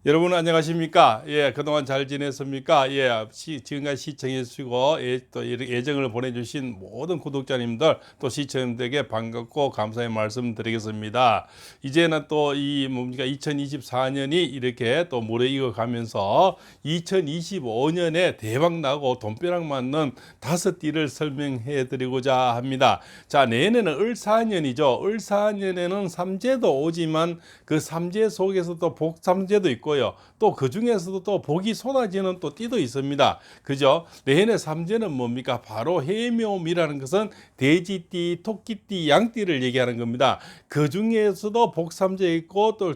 여러분 안녕하십니까? 예, 그동안 잘 지냈습니까? 예, 지금까지 시청해 주시고 또 이렇게 애정을 보내주신 모든 구독자님들 또 시청자님들에게 반갑고 감사의 말씀 드리겠습니다. 이제는 또 이 뭡니까 2024년이 이렇게 또 무르익어 가면서 2025년에 대박 나고 돈벼락 맞는 5띠를 설명해 드리고자 합니다. 자, 내년은 을사년이죠. 을사년에는 삼재도 오지만 그 삼재 속에서도 복삼재도 있고요. 또 그 중에서도 또 복이 쏟아지는 또 띠도 있습니다. 그죠? 내년의 삼재는 뭡니까? 바로 해묘미라는 것은 돼지띠, 토끼띠, 양띠를 얘기하는 겁니다. 그 중에서도 복삼재 있고 또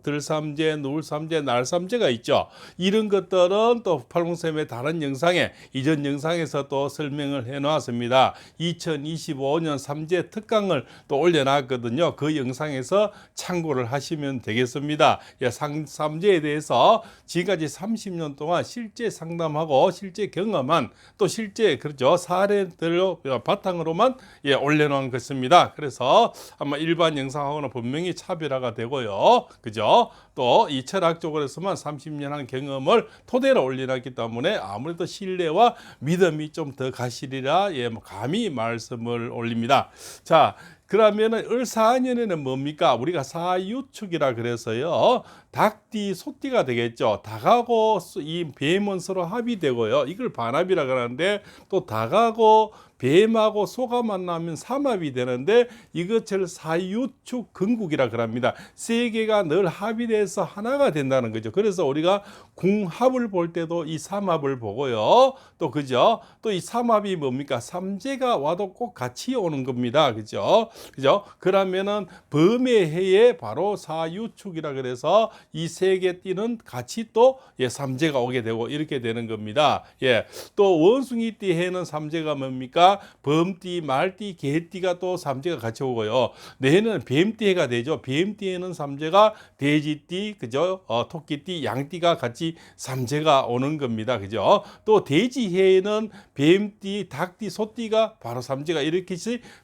들삼재, 누울삼재, 날삼재가 있죠. 이런 것들은 또 팔공쌤의 다른 영상에 이전 영상에서 또 설명을 해 놓았습니다. 2025년 삼재 특강을 또 올려놨거든요. 그 영상에서 참고를 하시면 되겠습니다. 예, 삼재에 대해서 지금까지 30년 동안 실제 상담하고 실제 경험한 또 실제 그렇죠 사례들로 바탕으로만 올려놓은 것입니다. 그래서 아마 일반 영상하고는 분명히 차별화가 되고요. 그죠? 또 이 철학적으로서만 30년 한 경험을 토대로 올려놨기 때문에 아무래도 신뢰와 믿음이 좀 더 가시리라 감히 말씀을 올립니다. 자, 그러면은 을사년에는 뭡니까? 우리가 사유축이라 그래서요. 닭띠, 소띠가 되겠죠. 닭하고 이 뱀은 서로 합이 되고요. 이걸 반합이라 그러는데 또 닭하고 뱀하고 소가 만나면 삼합이 되는데 이것을 사유축 근국이라 그럽니다. 세 개가 늘 합이 돼서 하나가 된다는 거죠. 그래서 우리가 궁합을 볼 때도 이 삼합을 보고요. 또 그죠? 또 이 삼합이 뭡니까? 삼재가 와도 꼭 같이 오는 겁니다. 그죠? 그죠? 그러면은 범의 해에 바로 사유축이라 그래서 이 세 개 띠는 같이 또 삼재가 오게 되고 이렇게 되는 겁니다. 예. 또 원숭이띠 해는 삼재가 뭡니까? 범띠, 말띠, 개띠가 또 삼재가 같이 오고요. 내해는 뱀띠 해가 되죠. 뱀띠에는 삼재가 돼지띠, 그죠? 토끼띠, 양띠가 같이 삼재가 오는 겁니다. 그죠? 또 돼지해에는 뱀띠, 닭띠, 소띠가 바로 삼재가 이렇게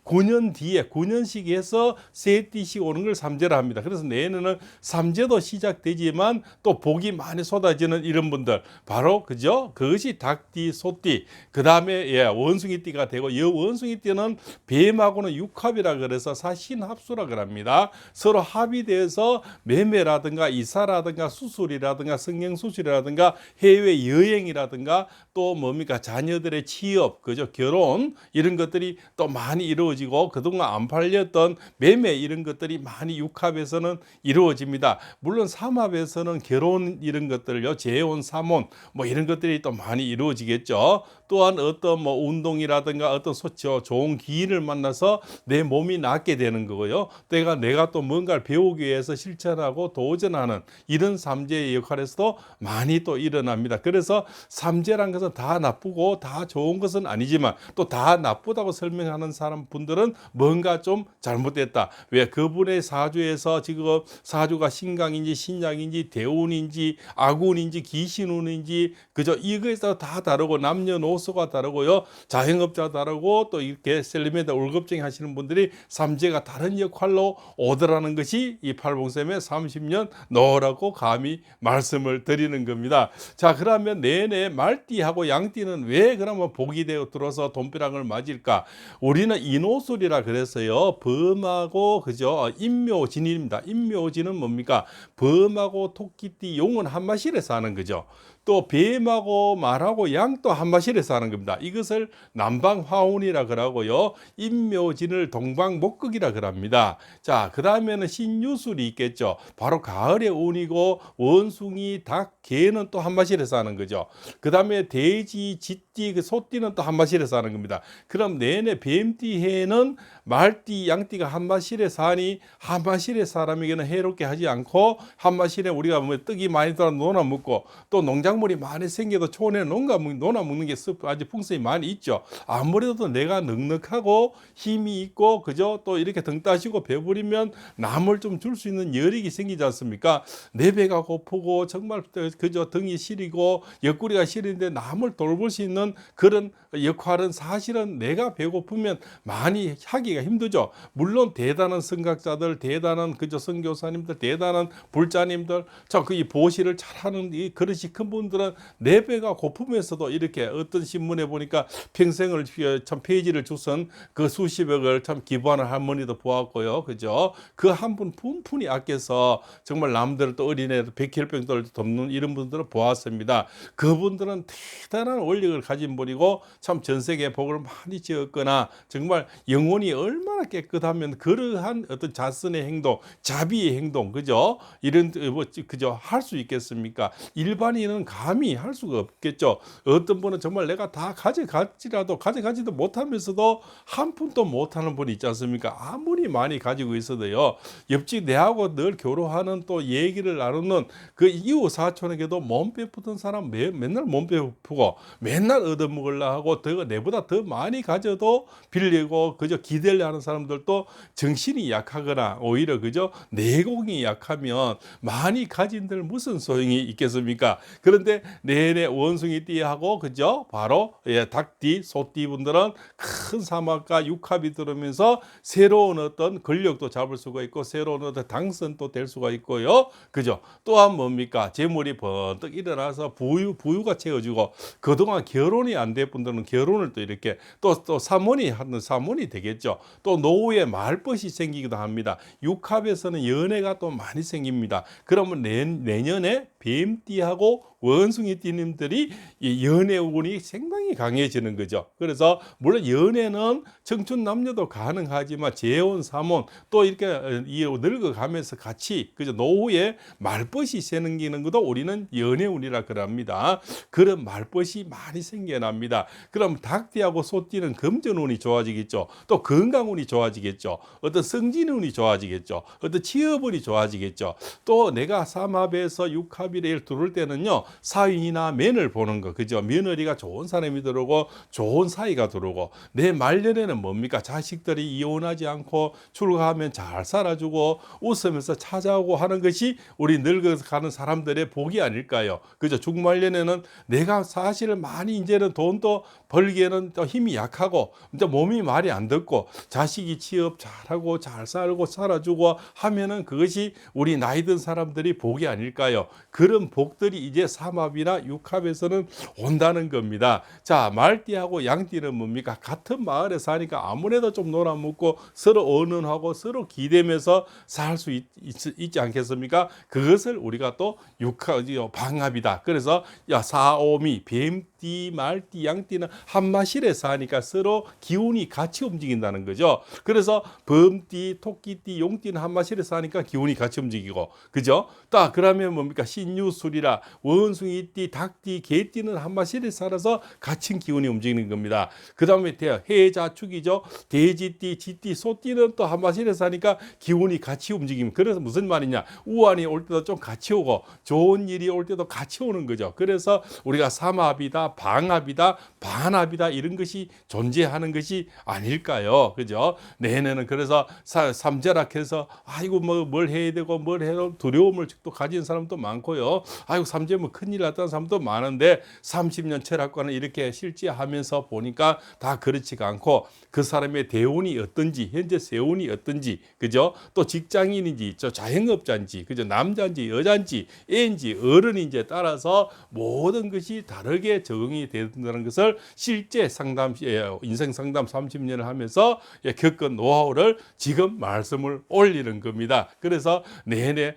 9년 뒤에 9년씩에서 세 띠씩 오는 걸 삼재라 합니다. 그래서 내년에는 삼재도 시작되지만 또 복이 많이 쏟아지는 이런 분들 바로 그죠? 그것이 닭띠, 소띠, 그 다음에 원숭이띠가 되고 이 원숭이띠는 뱀하고는 육합이라 그래서 사신합수라 그럽니다. 서로 합이 돼서 매매라든가 이사라든가 수술이라든가 성형수술이라든가 해외 여행이라든가 또 뭡니까 자녀들의 취업, 그죠? 결혼 이런 것들이 또 많이 이루어지고 그동안 안 팔렸던 매매 이런 것들이 많이 육합에서는 이루어집니다. 물론 삼합에서는 결혼 이런 것들요, 재혼, 삼혼 뭐 이런 것들이 또 많이 이루어지겠죠. 또한 어떤 뭐 운동이라든가 어떤 좋은 기인을 만나서 내 몸이 낫게 되는 거고요. 내가 또 뭔가를 배우기 위해서 실천하고 도전하는 이런 삼재의 역할에서도 많이 또 일어납니다. 그래서 삼재란 것은 다 나쁘고 다 좋은 것은 아니지만 또 다 나쁘다고 설명하는 사람 분들은 뭔가 좀 잘못됐다. 왜 그분의 사주에서 지금 사주가 신강인지 신약인지 대운인지 아군인지 귀신운인지 그저 이거에서 다 다르고 남녀노소가 다르고요. 자영업자 다르고 또 이렇게 셀리메다 월급쟁이 하시는 분들이 삼재가 다른 역할로 오더라는 것이 이 팔봉쌤의 30년 너라고 감히 말씀을 드리는 겁니다. 자, 그러면 내내 말띠하고 양띠는 왜 그러면 복이 되어 들어서 돈벼락을 맞을까? 우리는 인호술이라 그래서요. 범하고 그죠? 인묘진입니다. 인묘진은 뭡니까? 범하고 토끼띠, 용은 한마실에 사는 거죠. 또 뱀하고 말하고 양도 한마실에 사는 겁니다. 이것을 남방화운이라 그러고요. 인묘진을 동방목극이라 그럽니다. 자, 그 다음에는 신유술이 있겠죠. 바로 가을의 운이고 원숭이, 닭, 개는 또 한마실에 사는 거죠. 그 다음에 돼지, 쥐띠, 소띠는 또 한마실에 사는 겁니다. 그럼 내내 뱀띠 해는 말띠, 양띠가 한마실에 사니 한마실의 사람에게는 해롭게 하지 않고 한마실에 우리가 뭐 떡이 많이 들어 논아 먹고 또 농작물이 많이 생겨도 초원에 논아 먹는 게 아주 풍습이 많이 있죠. 아무래도 내가 넉넉하고 힘이 있고 그죠? 또 이렇게 등 따시고 배부리면 남을 좀 줄 수 있는 여력이 생기지 않습니까? 내 배가 고프고 정말 그저 등이 시리고 옆구리가 시리는데 남을 돌볼 수 있는 하는 그런 역할은 사실은 내가 배고프면 많이 하기가 힘들죠. 물론 대단한 선각자들, 대단한 그저 선교사님들, 대단한 불자님들, 참 그 이 보시를 잘하는 이 그릇이 큰 분들은 내 배가 고프면서도 이렇게 어떤 신문에 보니까 평생을 참 페이지를 주선 그 수십억을 참 기부하는 할머니도 보았고요. 그죠? 그 한 분 푼푼히 아껴서 정말 남들을 또 어린애들 백혈병들 돕는 이런 분들을 보았습니다. 그분들은 대단한 원력을 가진 분이고 참 전 세계에 복을 많이 지었거나 정말 영혼이 얼마나 깨끗하면 그러한 어떤 자선의 행동, 자비의 행동, 그죠? 이런 그죠? 할 수 있겠습니까? 일반인은 감히 할 수가 없겠죠. 어떤 분은 정말 내가 다 가져가지도 못하면서도 한 푼도 못하는 분이 있지 않습니까? 아무리 많이 가지고 있어도요. 옆집 내하고 늘 교류하는 또 얘기를 나누는 그 이웃 사촌에게도 몸 베푸던 사람 맨날 몸 베푸고 맨날 얻어먹으려 하고 내보다 더 많이 가져도 빌리고 그저 기대려 하는 사람들도 정신이 약하거나 오히려 그저 내공이 약하면 많이 가진들 무슨 소용이 있겠습니까? 그런데 내내 원숭이 띠하고 그죠? 바로 닭띠, 소띠 분들은 큰 사막과 육합이 들어오면서 새로운 어떤 권력도 잡을 수가 있고 새로운 어떤 당선도 될 수가 있고요. 그죠? 또한 뭡니까? 재물이 번뜩 일어나서 부유가 채워지고 그동안 결혼이 안 된 분들은 결혼을 또 이렇게 또 사모니 되겠죠. 또 노후에 말벗이 생기기도 합니다. 육합에서는 연애가 또 많이 생깁니다. 그러면 내년에 뱀띠하고 원숭이띠님들이 이 연애운이 상당히 강해지는 거죠. 그래서 물론 연애는 청춘 남녀도 가능하지만 재혼, 사혼 또 이렇게 늙어가면서 같이 그죠 노후에 말벗이 생기는 것도 우리는 연애운이라 그럽니다. 그런 말벗이 많이 생겨납니다. 그럼 닭띠하고 소띠는 금전운이 좋아지겠죠. 또 건강운이 좋아지겠죠. 어떤 성진운이 좋아지겠죠. 어떤 취업운이 좋아지겠죠. 또 내가 삼합에서 육합이 들어올 때는요. 사위나 맨을 보는 거 그죠? 며느리가 좋은 사람이 들어오고 좋은 사이가 들어오고 내 말년에는 뭡니까? 자식들이 이혼하지 않고 출가하면 잘 살아주고 웃으면서 찾아오고 하는 것이 우리 늙어가는 사람들의 복이 아닐까요? 그죠? 중말년에는 내가 사실 많이 이제는 돈도 벌기에는 또 힘이 약하고 이제 몸이 말이 안 듣고 자식이 취업 잘하고 잘 살고 살아주고 하면은 그것이 우리 나이 든 사람들이 복이 아닐까요? 그런 복들이 이제 삼합이나 육합에서는 온다는 겁니다. 자, 말띠하고 양띠는 뭡니까? 같은 마을에 사니까 아무래도 좀 놀아먹고 서로 언언하고 서로 기대면서 살 수 있지 않겠습니까? 그것을 우리가 또 방합이다. 그래서 사오미, 뱀띠, 말띠, 양띠는 한 마실에 사니까 서로 기운이 같이 움직인다는 거죠. 그래서 범띠, 토끼띠, 용띠는 한 마실에 사니까 기운이 같이 움직이고, 그죠? 그러면 뭡니까? 신유술이라 원숭이띠, 닭띠, 개띠는 한 마실에 살아서 같은 기운이 움직이는 겁니다. 그 다음에 해자축이죠. 돼지띠, 쥐띠, 소띠는 또 한 마실에 사니까 기운이 같이 움직입니다. 그래서 무슨 말이냐? 우환이 올 때도 좀 같이 오고 좋은 일이 올 때도 같이 오는 거죠. 그래서 우리가 삼합이다, 방합이다, 반합이다 이런 것이 존재하는 것이 아닐까요? 그죠? 내년에는 그래서 삼재락해서 아이고 뭘 해야 되고 뭘 해도 두려움을 또 가진 사람도 많고요. 아이고 삼재면 큰일 났다는 사람도 많은데 30년 철학과는 이렇게 실제하면서 보니까 다 그렇지가 않고 그 사람의 대운이 어떤지 현재 세운이 어떤지 그죠? 또 직장인인지 자영업자인지 그죠? 남자인지 여자인지 애인지 어른인지에 따라서 모든 것이 다르게 적응이 된다는 것을 실제 인생 상담 30년을 하면서 겪은 노하우를 지금 말씀을 올리는 겁니다. 그래서 내내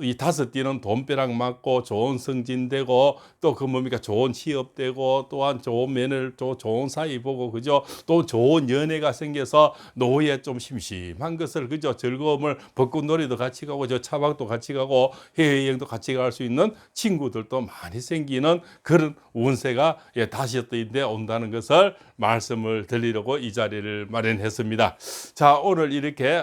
이 5띠는 돈벼락 맞고 좋은 성진되고 또 그 뭡니까 좋은 취업되고 또한 좋은 매너를 또 좋은 사이 보고 그죠? 또 좋은 연애가 생겨서 노후에 좀 심심한 것을 그죠? 즐거움을 벚꽃놀이도 같이 가고 저 차박도 같이 가고 해외여행도 같이 갈 수 있는 친구들도 많이 생기는 그런 운세가 다시 또 이제 온다는 것을 말씀을 드리려고 이 자리를 마련했습니다. 자, 오늘 이렇게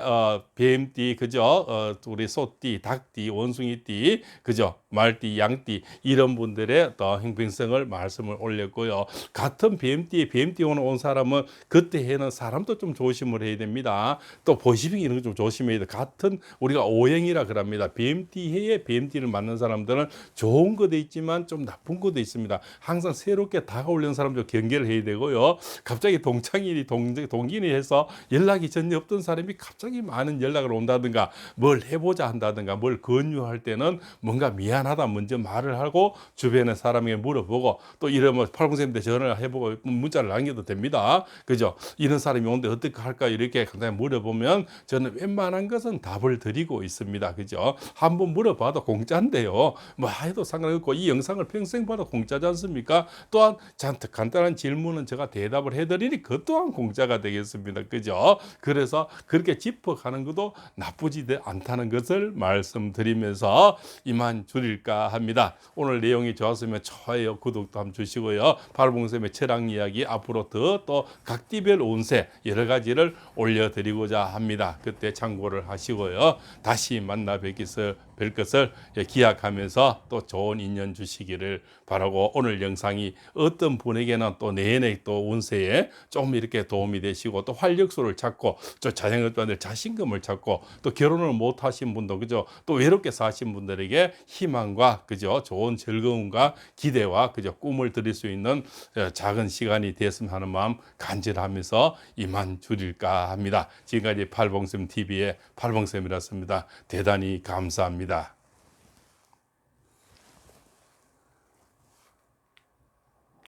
뱀띠 그죠? 우리 소띠, 닭띠, 원숭이띠 그죠? 말띠, 양띠 이런 분들의 또 형평성을 말씀을 올렸고요. 같은 뱀띠 온 사람은 그때 해는 사람도 좀 조심을 해야 됩니다. 또 보시빙 이런 거 좀 조심해야 돼. 같은 우리가 오행이라 그럽니다. 뱀띠 해에 뱀띠를 맞는 사람들은 좋은 것도 있지만 좀 나쁜 것도 있습니다. 항상 새롭게 다가오려는 사람도 경계를 해야 되고요. 갑자기 동창인이 동기인이 해서 연락이 전혀 없던 사람이 갑자기 많은 연락을 온다든가 뭘 해보자 한다든가 뭘 권유할 때는 뭔가 미안하다 먼저 말을 하고 주변의 사람에게 물어보고 또 이러면 팔봉쌤한테 전화를 해보고 문자를 남겨도 됩니다. 그죠? 이런 사람이 오는데 어떻게 할까 이렇게 간단히 물어보면 저는 웬만한 것은 답을 드리고 있습니다. 그죠? 한번 물어봐도 공짜인데요. 뭐 해도 상관없고 이 영상을 평생 봐도 공짜지 않습니까? 또한 잔뜩 간단한 질문은 제가 대답을 해드리니 그 또한 공짜가 되겠습니다. 그죠? 그래서 그렇게 짚어가는 것도 나쁘지 않다는 것을 말씀드리면서 이만 줄일까 합니다. 오늘 내용이 좋았으면 좋아요, 구독도 한번 주시고요. 팔봉쌤의 철학 이야기 앞으로 더 또 각디별 운세 여러 가지를 올려드리고자 합니다. 그때 참고를 하시고요. 다시 만나 뵐 것을 기약하면서 또 좋은 인연 주시기를 바라고 오늘 영상이 어떤 분에게는 또 내내 또 운세에 좀 이렇게 도움이 되시고 또 활력소를 찾고 또 자녀들 자신감을 찾고 또 결혼을 못 하신 분도 그죠? 또 외롭게 사신 분들에게 희망과 그죠? 좋은 즐거움과 기대와 그죠? 꿈을 드릴 수 있는 작은 시간이 됐으면 하는 마음 간절하면서 이만 줄일까 합니다. 지금까지 팔봉쌤 TV의 팔봉쌤이었습니다. 대단히 감사합니다.